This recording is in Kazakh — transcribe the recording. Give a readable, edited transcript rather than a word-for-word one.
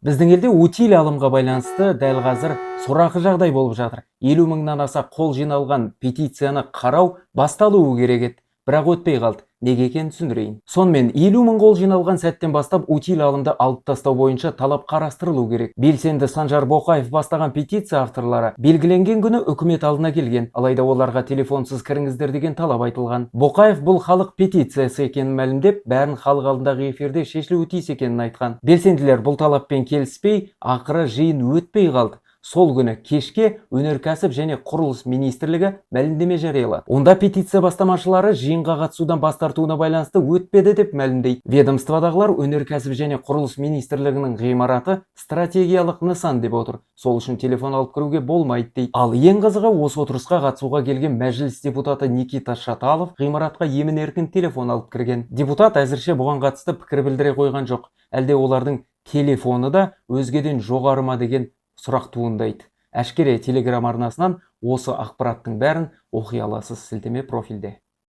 Біздің елде утиль алымға байланысты дәл қазір сорақы жағдай болып жатыр. 50 мыңнан аса қол жиналған петицияны қарау басталуы керек еді, бірақ өтпей қалды. Неге екенін түсіндірейін. Сонымен 50 мың қол жиналған сәттен бастап утиль алымды алып тастау бойынша талап қарастырылу керек. Белсенді Санжар Боқаев бастаған петиция авторлары белгіленген күні үкімет алдына келген, алайда оларға телефонсыз кіріңіздер деген талап айтылған. Боқаев бұл халық петициясы екенін мәлімдеп, бәрін халық алдындағы эфирде шешілуі тиіс екенін айтқан. Белсенділер бұл талаппен келіспей, ақыры жиын өтпей қалды. Сол күні кешке өнеркәсіп және құрылыс министрлігі мәлімдеме жариялады. Онда петиция бастамашылары жиынға қатысудан бас тартуына байланысты өтпеді деп мәлімдейді. Ведомстводағылар өнеркәсіп және құрылыс министрлігінің ғимараты стратегиялық нысан деп отыр. Сол үшін телефон алып кіруге болмайды дейді. Ал ең қызығы, осы отырысқа қатысуға келген мәжіліс депутаты Никита Шаталов ғимаратқа емін-еркін телефон алып кірген. Депутат әзірше бұған қатысты пікір білдіре қойған жоқ. Әлде олардың телефоны да өзгеден жоғары ма деген сұрақ туындайды. Әшкере Телеграм арнасынан осы ақпараттың бәрін оқи аласыз, сілтеме профильде.